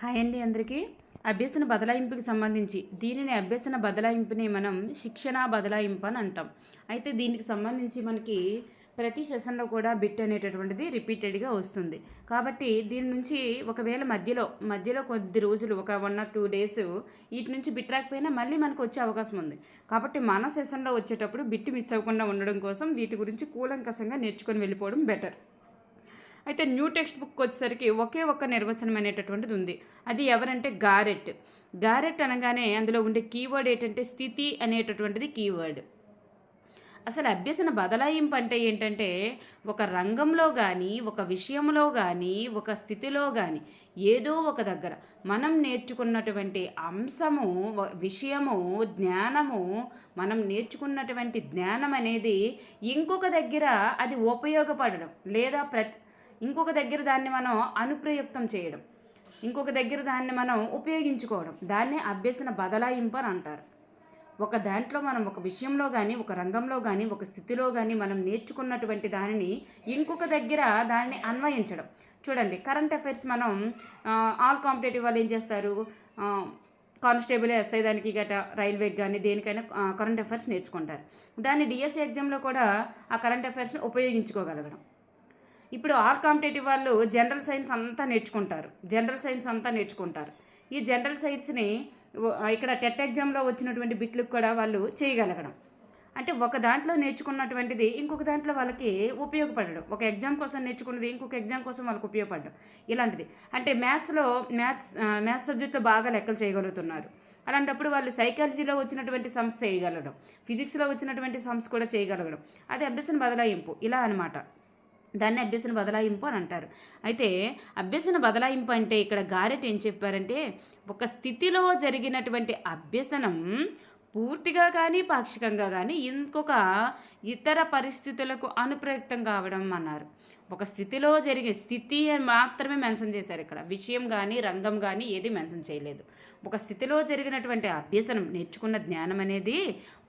Hi అండి అందరికీ. అభ్యసన బదలాయింపుకి సంబంధించి దీనిని అభ్యసన బదలాయింపుని మనం శిక్షణ బదలాయింపు అని అంటాం. అయితే దీనికి సంబంధించి మనకి ప్రతి సెషన్లో కూడా బిట్ అనేటటువంటిది రిపీటెడ్గా వస్తుంది. కాబట్టి దీని నుంచి ఒకవేళ మధ్యలో కొద్ది రోజులు ఒక 1 or 2 డేస్ వీటి నుంచి బిట్ రాకపోయినా మళ్ళీ మనకు వచ్చే అవకాశం ఉంది. కాబట్టి మన సెషన్లో వచ్చేటప్పుడు బిట్ మిస్ అవ్వకుండా ఉండడం కోసం వీటి గురించి కూలంకషంగా నేర్చుకొని వెళ్ళిపోవడం బెటర్. అయితే న్యూ టెక్స్ట్ బుక్ వచ్చేసరికి ఒకే ఒక్క నిర్వచనం అనేటటువంటిది ఉంది. అది ఎవరంటే గారెట్. గారెట్ అనగానే అందులో ఉండే కీవర్డ్ ఏంటంటే స్థితి అనేటటువంటిది కీవర్డ్. అసలు అభ్యసన బదలాయింపు అంటే ఏంటంటే ఒక రంగంలో కానీ ఒక విషయంలో కానీ ఒక స్థితిలో కానీ ఏదో ఒక దగ్గర మనం నేర్చుకున్నటువంటి అంశము విషయము జ్ఞానము మనం నేర్చుకున్నటువంటి జ్ఞానం అనేది ఇంకొక దగ్గర అది ఉపయోగపడడం లేదా ఇంకొక దగ్గర దాన్ని మనం అనుప్రయుక్తం చేయడం, ఇంకొక దగ్గర దాన్ని మనం ఉపయోగించుకోవడం, దాన్ని అభ్యసన బదలాయింపు అని అంటారు. ఒక దాంట్లో మనం ఒక విషయంలో కానీ ఒక రంగంలో కానీ ఒక స్థితిలో కానీ మనం నేర్చుకున్నటువంటి దానిని ఇంకొక దగ్గర దాన్ని అన్వయించడం. చూడండి, కరెంట్ అఫైర్స్ మనం ఆల్ కాంపిటేటివ్ వాళ్ళు ఏం చేస్తారు, కానిస్టేబుల్ ఎస్ఐ దానికి గట రైల్వేకి కానీ దేనికైనా కరెంట్ అఫైర్స్ నేర్చుకుంటారు. దాన్ని డిఎస్సి ఎగ్జామ్లో కూడా ఆ కరెంట్ అఫైర్స్ని ఉపయోగించుకోగలగడం. ఇప్పుడు ఆల్ కాంపిటేటివ్ వాళ్ళు జనరల్ సైన్స్ అంతా నేర్చుకుంటారు. ఈ జనరల్ సైన్స్ని ఇక్కడ టెట్ ఎగ్జామ్లో వచ్చినటువంటి బిట్లకు కూడా వాళ్ళు చేయగలగడం. అంటే ఒక దాంట్లో నేర్చుకున్నటువంటిది ఇంకొక దాంట్లో వాళ్ళకి ఉపయోగపడడం, ఒక ఎగ్జామ్ కోసం నేర్చుకున్నది ఇంకొక ఎగ్జామ్ కోసం వాళ్ళకి ఉపయోగపడడం. ఇలాంటిది అంటే మ్యాథ్స్ సబ్జెక్ట్లో బాగా లెక్కలు చేయగలుగుతున్నారు. అలాంటప్పుడు వాళ్ళు సైకాలజీలో వచ్చినటువంటి సమ్స్ చేయగలగడం, ఫిజిక్స్లో వచ్చినటువంటి సమ్స్ కూడా చేయగలగడం. అది అభ్యసన బదలాయింపు ఇలా అనమాట. దాన్ని అభ్యసన బదలాయింపు అని అంటారు. అయితే అభ్యసన బదలాయింపు అంటే ఇక్కడ గారెట్ ఏం చెప్పారంటే ఒక స్థితిలో జరిగినటువంటి అభ్యసనం పూర్తిగా కానీ పాక్షికంగా కానీ ఇంకొక ఇతర పరిస్థితులకు అనుప్రయుక్తం కావడం అన్నారు. ఒక స్థితిలో జరిగే స్థితి అని మాత్రమే మెన్షన్ చేశారు. ఇక్కడ విషయం కానీ రంగం కానీ ఏది మెన్షన్ చేయలేదు. ఒక స్థితిలో జరిగినటువంటి అభ్యసనం నేర్చుకున్న జ్ఞానం అనేది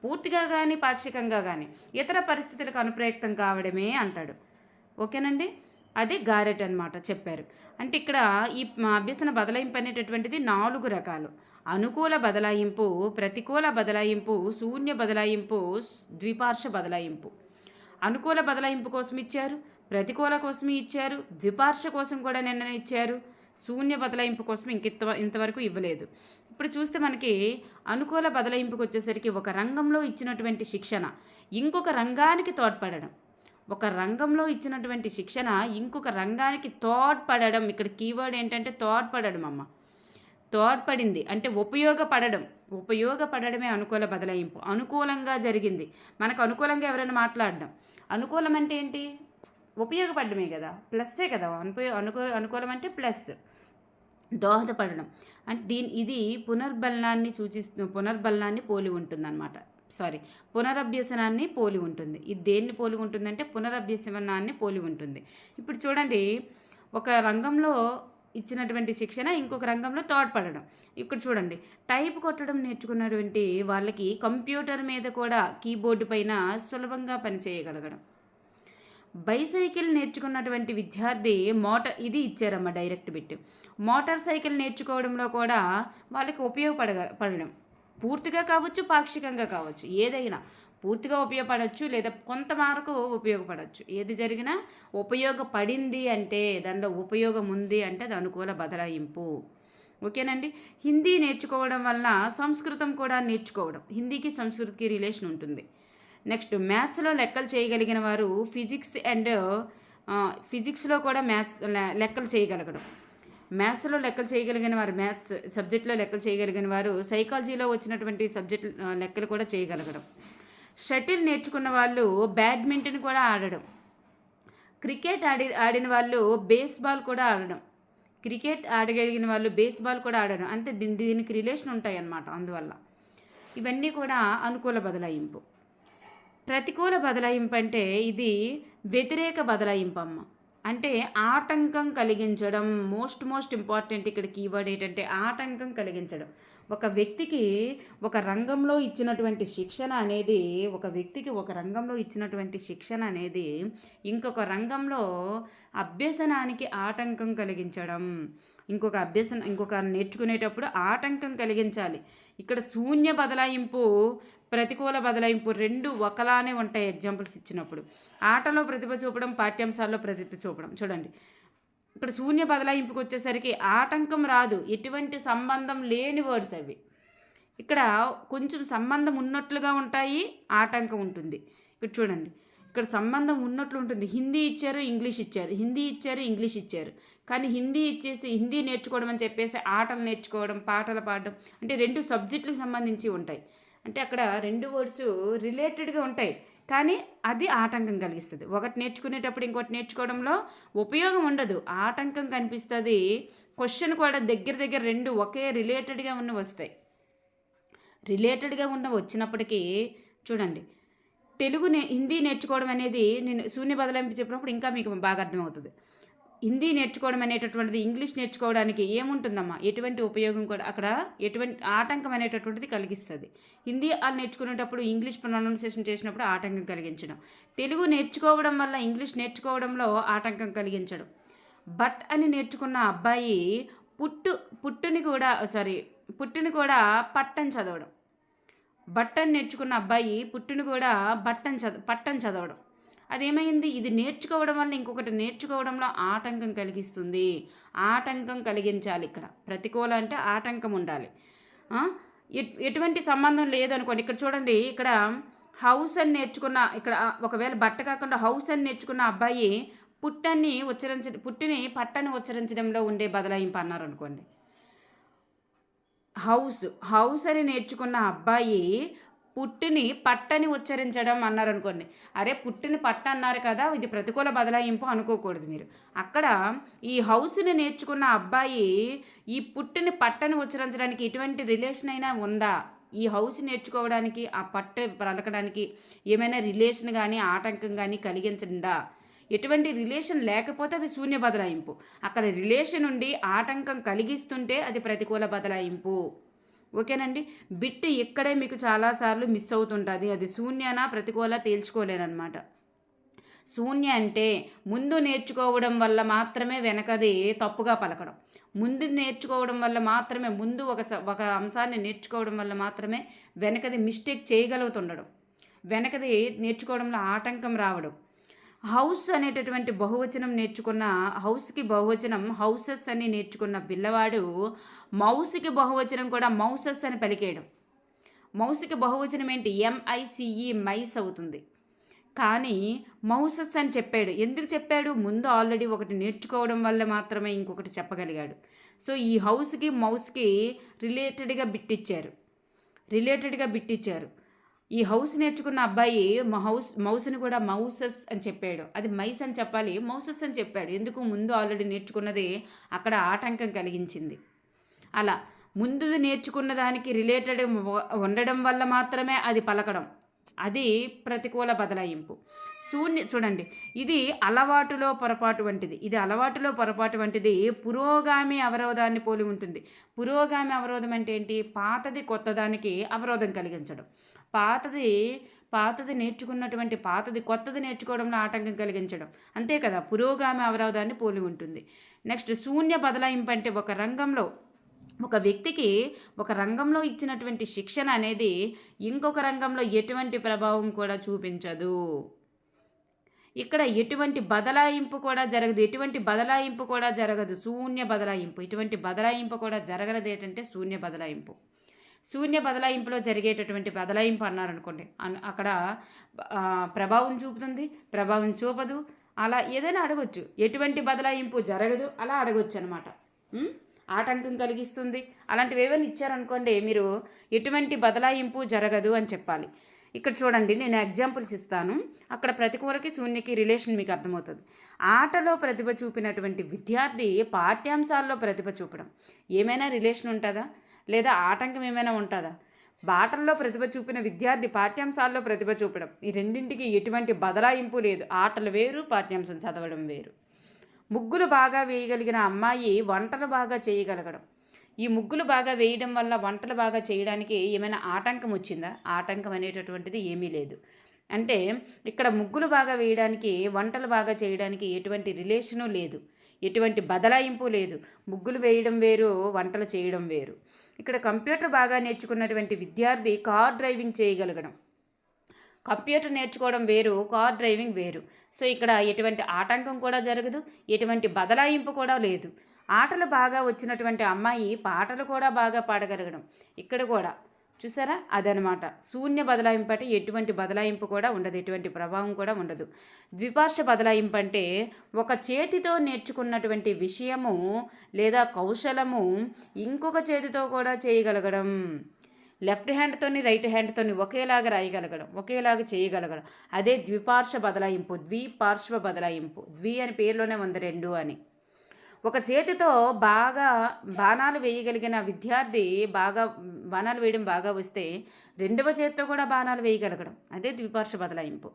పూర్తిగా కానీ పాక్షికంగా కానీ ఇతర పరిస్థితులకు అనుప్రయుక్తం కావడమే అంటాడు. ఓకేనండి, అది గారెట్ అనమాట చెప్పారు. అంటే ఇక్కడ ఈ అభ్యసన బదలాయింపు అనేటటువంటిది 4 రకాలు: అనుకూల బదలాయింపు, ప్రతికూల బదలాయింపు, శూన్య బదలాయింపు, ద్విపార్శ్వ బదలాయింపు. అనుకూల బదలాయింపు కోసం ఇచ్చారు, ప్రతికూల కోసం ఇచ్చారు, ద్విపార్శ్వ కోసం కూడా నిన్న ఇచ్చారు, శూన్య బదలాయింపు కోసం ఇంతవరకు ఇవ్వలేదు. ఇప్పుడు చూస్తే మనకి అనుకూల బదలాయింపుకి వచ్చేసరికి ఒక రంగంలో ఇచ్చినటువంటి శిక్షణ ఇంకొక రంగానికి తోడ్పడడం, ఒక రంగంలో ఇచ్చినటువంటి శిక్షణ ఇంకొక రంగానికి తోడ్పడడం. ఇక్కడ కీవర్డ్ ఏంటంటే తోడ్పడడం అమ్మ. తోడ్పడింది అంటే ఉపయోగపడడమే అనుకూల బదలాయింపు. అనుకూలంగా జరిగింది, మనకు అనుకూలంగా ఎవరైనా మాట్లాడడం. అనుకూలం అంటే ఏంటి? ఉపయోగపడమే కదా, ప్లస్సే కదా. అనుకూలం అంటే ప్లస్, దోహదపడడం. అంటే ఇది పునర్బలనాన్ని పోలి ఉంటుందన్నమాట. పునరభ్యసనాన్ని పోలి ఉంటుంది. ఇది దేన్ని పోలి ఉంటుందంటే పునరభ్యసనాన్ని పోలి ఉంటుంది. ఇప్పుడు చూడండి, ఒక రంగంలో ఇచ్చినటువంటి శిక్షణ ఇంకొక రంగంలో తోడ్పడడం. ఇక్కడ చూడండి, టైప్ కొట్టడం నేర్చుకున్నటువంటి వాళ్ళకి కంప్యూటర్ మీద కూడా కీబోర్డు పైన సులభంగా పనిచేయగలగడం. బైసైకిల్ నేర్చుకున్నటువంటి విద్యార్థి ఇది ఇచ్చారమ్మ డైరెక్ట్ బిట్. మోటార్ సైకిల్ నేర్చుకోవడంలో కూడా వాళ్ళకి ఉపయోగపడడం. పూర్తిగా కావచ్చు, పాక్షికంగా కావచ్చు, ఏదైనా పూర్తిగా ఉపయోగపడవచ్చు లేదా కొంత మేరకు ఉపయోగపడవచ్చు. ఏది జరిగినా ఉపయోగపడింది అంటే దానిలో ఉపయోగం ఉంది అంటే అది అనుకూల బదలాయింపు. ఓకేనండి. హిందీ నేర్చుకోవడం వల్ల సంస్కృతం కూడా నేర్చుకోవడం. హిందీకి సంస్కృతికి రిలేషన్ ఉంటుంది. నెక్స్ట్, మ్యాథ్స్లో లెక్కలు చేయగలిగిన వారు ఫిజిక్స్లో కూడా లెక్కలు చేయగలగడం. మ్యాథ్స్లో లెక్కలు చేయగలిగిన వారు, మ్యాథ్స్ సబ్జెక్ట్లో లెక్కలు చేయగలిగిన వారు సైకాలజీలో వచ్చినటువంటి సబ్జెక్ట్ లెక్కలు కూడా చేయగలగడం. షటిల్ నేర్చుకున్న వాళ్ళు బ్యాడ్మింటన్ కూడా ఆడడం. క్రికెట్ ఆడిన వాళ్ళు బేస్బాల్ కూడా ఆడడం. క్రికెట్ ఆడగలిగిన వాళ్ళు బేస్బాల్ కూడా ఆడడం. అంటే దీనికి రిలేషన్ ఉంటాయి అన్నమాట. అందువల్ల ఇవన్నీ కూడా అనుకూల బదలాయింపు. ప్రతికూల బదలాయింపు అంటే ఇది వ్యతిరేక బదలాయింపు అమ్మ. అంటే ఆటంకం కలిగించడం. మోస్ట్ ఇంపార్టెంట్ ఇక్కడ కీవర్డ్ ఏంటంటే ఆటంకం కలిగించడం. ఒక వ్యక్తికి ఒక రంగంలో ఇచ్చినటువంటి శిక్షణ అనేది ఇంకొక రంగంలో అభ్యసనానికి ఆటంకం కలిగించడం. ఇంకొక నేర్చుకునేటప్పుడు ఆటంకం కలిగించాలి. ఇక్కడ శూన్య బదలాయింపు, ప్రతికూల బదలాయింపు రెండు ఒకలానే ఉంటాయి ఎగ్జాంపుల్స్ ఇచ్చినప్పుడు. ఆటలో ప్రతిభ చూపడం, పాఠ్యాంశాల్లో ప్రతిభ చూపడం. చూడండి, ఇక్కడ శూన్య బదలాయింపుకి వచ్చేసరికి ఆటంకం రాదు, ఎటువంటి సంబంధం లేని వర్డ్స్ అవి. ఇక్కడ కొంచెం సంబంధం ఉన్నట్లుగా ఉంటాయి, ఆటంకం ఉంటుంది. ఇక్కడ చూడండి, ఇక్కడ సంబంధం ఉన్నట్లు ఉంటుంది. హిందీ ఇచ్చారు, ఇంగ్లీష్ ఇచ్చారు, హిందీ ఇచ్చారు, ఇంగ్లీష్ ఇచ్చారు. కానీ హిందీ ఇచ్చేసి హిందీ నేర్చుకోవడం అని చెప్పేసి ఆటలు నేర్చుకోవడం, పాటలు పాడడం అంటే రెండు సబ్జెక్టులకు సంబంధించి ఉంటాయి. అంటే అక్కడ రెండు వర్డ్స్ రిలేటెడ్గా ఉంటాయి, కానీ అది ఆటంకం కలిగిస్తుంది. ఒకటి నేర్చుకునేటప్పుడు ఇంకోటి నేర్చుకోవడంలో ఉపయోగం ఉండదు, ఆటంకం కనిపిస్తుంది. క్వశ్చన్ కూడా దగ్గర రెండు ఒకే రిలేటెడ్గా ఉన్న వస్తాయి. రిలేటెడ్గా ఉన్న వచ్చినప్పటికీ చూడండి, హిందీ నేర్చుకోవడం అనేది నేను శూన్య బదలాయింపు చెప్పినప్పుడు ఇంకా మీకు బాగా అర్థమవుతుంది. హిందీ నేర్చుకోవడం అనేటటువంటిది ఇంగ్లీష్ నేర్చుకోవడానికి ఏముంటుందమ్మా, ఎటువంటి ఉపయోగం కూడా అక్కడ ఎటువంటి ఆటంకం అనేటటువంటిది కలిగిస్తుంది. హిందీ వాళ్ళు నేర్చుకునేటప్పుడు ఇంగ్లీష్ ప్రొనౌన్సియేషన్ చేసినప్పుడు ఆటంకం కలిగించడం, తెలుగు నేర్చుకోవడం వల్ల ఇంగ్లీష్ నేర్చుకోవడంలో ఆటంకం కలిగించడం. బట్ అని నేర్చుకున్న అబ్బాయి పుట్టుని కూడా పట్టని చదవడం. బట్టని నేర్చుకున్న అబ్బాయి పుట్టుని కూడా పట్టని చదవడం. అదేమైంది, ఇది నేర్చుకోవడం వల్ల ఇంకొకటి నేర్చుకోవడంలో ఆటంకం కలిగిస్తుంది. ఆటంకం కలిగించాలి. ఇక్కడ ప్రతికూల అంటే ఆటంకం ఉండాలి. ఎటువంటి సంబంధం లేదనుకోండి. ఇక్కడ చూడండి, ఇక్కడ హౌస్ అని నేర్చుకున్న, ఇక్కడ ఒకవేళ బట్ట కాకుండా హౌస్ అని నేర్చుకున్న అబ్బాయి పుట్టిని పట్టని ఉచ్చరించడంలో ఉండే బదలాయింపు అన్నారు అనుకోండి. హౌస్ అని నేర్చుకున్న అబ్బాయి పుట్టిని పట్టని ఉచ్చరించడం అన్నారనుకోండి. అరే పుట్టిని పట్ట అన్నారు కదా, ఇది ప్రతికూల బదలాయింపు అనుకోకూడదు మీరు. అక్కడ ఈ హౌస్ని నేర్చుకున్న అబ్బాయి ఈ పుట్టిని పట్టని ఉచ్చరించడానికి ఎటువంటి రిలేషన్ అయినా ఉందా, ఈ హౌస్ నేర్చుకోవడానికి ఆ పట్టు పలకడానికి ఏమైనా రిలేషన్ కానీ ఆటంకం కానీ కలిగించిందా? ఎటువంటి రిలేషన్ లేకపోతే అది శూన్య బదలాయింపు. అక్కడ రిలేషన్ ఉండి ఆటంకం కలిగిస్తుంటే అది ప్రతికూల బదలాయింపు. ఓకేనండి. బిట్ ఇక్కడే మీకు చాలాసార్లు మిస్ అవుతుంటుంది. అది శూన్యనా ప్రతికూల తేల్చుకోలేరనమాట. శూన్య అంటే ముందు నేర్చుకోవడం వల్ల మాత్రమే వెనకది తప్పుగా పలకడం, ముందు నేర్చుకోవడం వల్ల మాత్రమే ముందు ఒక అంశాన్ని నేర్చుకోవడం వల్ల మాత్రమే వెనకది మిస్టేక్ చేయగలుగుతుండడం, వెనకది నేర్చుకోవడంలో ఆటంకం రావడం. హౌస్ అనేటటువంటి బహువచనం నేర్చుకున్న, హౌస్కి బహువచనం హౌసెస్ అని నేర్చుకున్న పిల్లవాడు మౌస్కి బహువచనం కూడా మౌసెస్ అని పలికేయడం. మౌస్కి బహువచనం ఏంటి, MICE మైస్ అవుతుంది. కానీ మౌసెస్ అని చెప్పాడు. ఎందుకు చెప్పాడు, ముందు ఆల్రెడీ ఒకటి నేర్చుకోవడం వల్ల మాత్రమే ఇంకొకటి చెప్పగలిగాడు. సో ఈ హౌస్కి మౌస్కి రిలేటెడ్గా బిట్టిచ్చారు. ఈ హౌస్ నేర్చుకున్న అబ్బాయి మౌస్ని కూడా మౌసెస్ అని చెప్పాడు. అది మైస్ అని చెప్పాలి, మౌసెస్ అని చెప్పాడు. ఎందుకు, ముందు ఆల్రెడీ నేర్చుకున్నది అక్కడ ఆటంకం కలిగించింది. అలా ముందు నేర్చుకున్న దానికి రిలేటెడ్ ఉండడం వల్ల మాత్రమే అది పలకడం, అది ప్రతికూల బదలాయింపు. చూడండి, ఇది అలవాటులో పొరపాటు వంటిది. పురోగామి అవరోధాన్ని పోలి ఉంటుంది. పురోగామి అవరోధం అంటే ఏంటి, పాతది కొత్తదానికి అవరోధం కలిగించడం, పాతది నేర్చుకున్నటువంటి కొత్తది నేర్చుకోవడంలో ఆటంకం కలిగించడం, అంతే కదా. పురోగామి అవరోధాన్ని పోలి ఉంటుంది. నెక్స్ట్ శూన్య బదలాయింపు అంటే ఒక వ్యక్తికి ఒక రంగంలో ఇచ్చినటువంటి శిక్షణ అనేది ఇంకొక రంగంలో ఎటువంటి ప్రభావం కూడా చూపించదు. ఇక్కడ ఎటువంటి బదలాయింపు కూడా జరగదు, శూన్య బదలాయింపు. ఇటువంటి బదలాయింపు కూడా జరగదు. ఏంటంటే శూన్య బదలాయింపులో జరిగేటటువంటి బదలాయింపు అన్నారనుకోండి, అక్కడ ప్రభావం చూపుతుంది, ప్రభావం చూపదు, అలా ఏదైనా అడగొచ్చు. ఎటువంటి బదలాయింపు జరగదు అలా అడగొచ్చు అనమాట. ఆటంకం కలిగిస్తుంది అలాంటివి ఏమైనా ఇచ్చారనుకోండి, మీరు ఎటువంటి బదలాయింపు జరగదు అని చెప్పాలి. ఇక్కడ చూడండి, నేను ఎగ్జాంపుల్స్ ఇస్తాను. అక్కడ ప్రతికూలకి శూన్యకి రిలేషన్ మీకు అర్థమవుతుంది. ఆటలో ప్రతిభ చూపినటువంటి విద్యార్థి పాఠ్యాంశాల్లో ప్రతిభ చూపడం ఏమైనా రిలేషన్ ఉంటుందా, లేదా ఆటంకం ఏమైనా ఉంటుందా? ఆటల్లో ప్రతిభ చూపిన విద్యార్థి పాఠ్యాంశాల్లో ప్రతిభ చూపడం, ఈ రెండింటికి ఎటువంటి బదలాయింపు లేదు. ఆటలు వేరు, పాఠ్యాంశం చదవడం వేరు. ముగ్గులు బాగా వేయగలిగిన అమ్మాయి వంటలు బాగా చేయగలగడం, ఈ ముగ్గులు బాగా వేయడం వల్ల వంటలు బాగా చేయడానికి ఏమైనా ఆటంకం వచ్చిందా? ఆటంకం అనేటటువంటిది ఏమీ లేదు. అంటే ఇక్కడ ముగ్గులు బాగా వేయడానికి వంటలు బాగా చేయడానికి ఎటువంటి రిలేషను లేదు. ఎటువంటి బదలాయింపు లేదు. ముగ్గులు వేయడం వేరు, వంటలు చేయడం వేరు. ఇక్కడ కంప్యూటర్ బాగా నేర్చుకున్నటువంటి విద్యార్థి కార్ డ్రైవింగ్ చేయగలగడం. కంప్యూటర్ నేర్చుకోవడం వేరు, కార్ డ్రైవింగ్ వేరు. సో ఇక్కడ ఎటువంటి ఆటంకం కూడా జరగదు, ఎటువంటి బదలాయింపు కూడా లేదు. ఆటలు బాగా వచ్చినటువంటి అమ్మాయి పాటలు కూడా బాగా పాడగలగడం. ఇక్కడ కూడా చూసారా, అదనమాట. శూన్య బదలాయింపు అంటే ఎటువంటి బదలాయింపు కూడా ఉండదు, ఎటువంటి ప్రభావం కూడా ఉండదు. ద్విపార్శ్వ బదలాయింపు అంటే ఒక చేతితో నేర్చుకున్నటువంటి విషయము లేదా కౌశలము ఇంకొక చేతితో కూడా చేయగలగడం. లెఫ్ట్ హ్యాండ్తోని రైట్ హ్యాండ్తోని ఒకేలాగా రాయగలగడం, ఒకేలాగా చేయగలగడం. అదే ద్విపార్శ్వ బదలాయింపు, ద్విపార్శ్వ బదలాయింపు. ద్వి అని పేరులోనే ఉంది, రెండు అని. ఒక చేతితో బాగా బాణాలు వేయగలిగిన విద్యార్థి బాణాలు వేయడం బాగా వస్తే రెండవ చేతితో కూడా బాణాలు వేయగలగడం, అదే ద్విపార్శ్వ బదలాయింపు.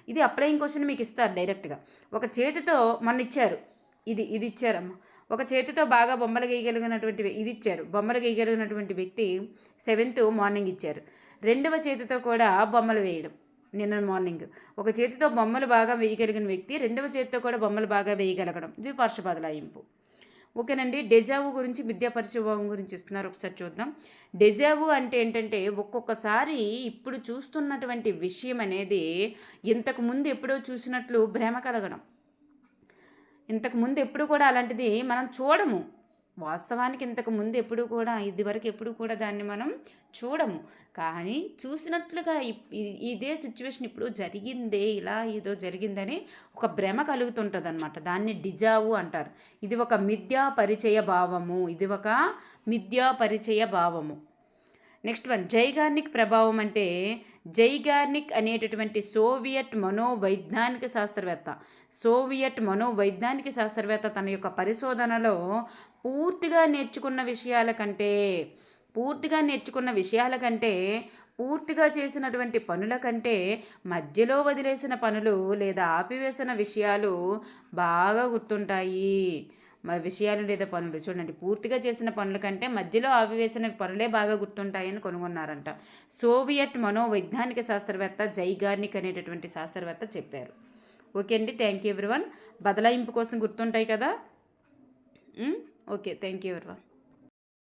ఇది అప్లయింగ్ క్వశ్చన్ మీకు ఇస్తారు డైరెక్ట్గా. ఒక చేతితో మొన్న ఇచ్చారు, ఇది ఇచ్చారమ్మా. ఒక చేతితో బాగా బొమ్మలు గీయగలిగినటువంటి ఇది ఇచ్చారు, బొమ్మలు గీయగలిగినటువంటి వ్యక్తి 7th మార్నింగ్ ఇచ్చారు. రెండవ చేతితో కూడా బొమ్మలు వేయడం నిన్న మార్నింగ్. ఒక చేతితో బొమ్మలు బాగా వేయగలిగిన వ్యక్తి రెండవ చేతితో కూడా బొమ్మలు బాగా వేయగలగడం, ద్విపార్శ్వ బదలాయింపు. ఓకేనండి. డెజావు గురించి, విద్యా పరిచయం గురించి ఇస్తున్నారు, ఒకసారి చూద్దాం. డెజావు అంటే ఏంటంటే ఒక్కొక్కసారి ఇప్పుడు చూస్తున్నటువంటి విషయం అనేది ఇంతకుముందు ఎప్పుడో చూసినట్లు భ్రమ కలగడం. ఇంతకుముందు ఎప్పుడు కూడా అలాంటిది మనం చూడము. వాస్తవానికి ఇంతకుముందు ఎప్పుడు కూడా, ఇదివరకు ఎప్పుడు కూడా దాన్ని మనం చూడము. కానీ చూసినట్లుగా ఇదే సిచ్యువేషన్ ఇప్పుడు జరిగిందే, ఇలా ఏదో జరిగిందని ఒక భ్రమ కలుగుతుంటుంది అనమాట. దాన్ని డిజావు అంటారు. ఇది ఒక మిథ్యా పరిచయ భావము, ఇది ఒక మిథ్యా పరిచయ భావము. నెక్స్ట్ వన్, జైగార్నిక్ ప్రభావం అంటే జైగార్నిక్ అనేటటువంటి సోవియట్ మనోవైజ్ఞానిక శాస్త్రవేత్త తన యొక్క పరిశోధనలో పూర్తిగా నేర్చుకున్న విషయాల కంటే పూర్తిగా చేసినటువంటి పనుల కంటే మధ్యలో వదిలేసిన పనులు లేదా ఆపివేసిన విషయాలు బాగా గుర్తుంటాయి. విషయాలు లేదా పనులు చూడండి, పూర్తిగా చేసిన పనుల కంటే మధ్యలో ఆపివేసిన పనులే బాగా గుర్తుంటాయని కనుగొన్నారంట. సోవియట్ మనోవైజ్ఞానిక శాస్త్రవేత్త జైగార్నిక్ అనేటటువంటి శాస్త్రవేత్త చెప్పారు. ఓకే అండి, థ్యాంక్ యూ ఎవ్రీవన్. బదలాయింపు కోసం గుర్తుంటాయి కదా. Okay, thank you everyone.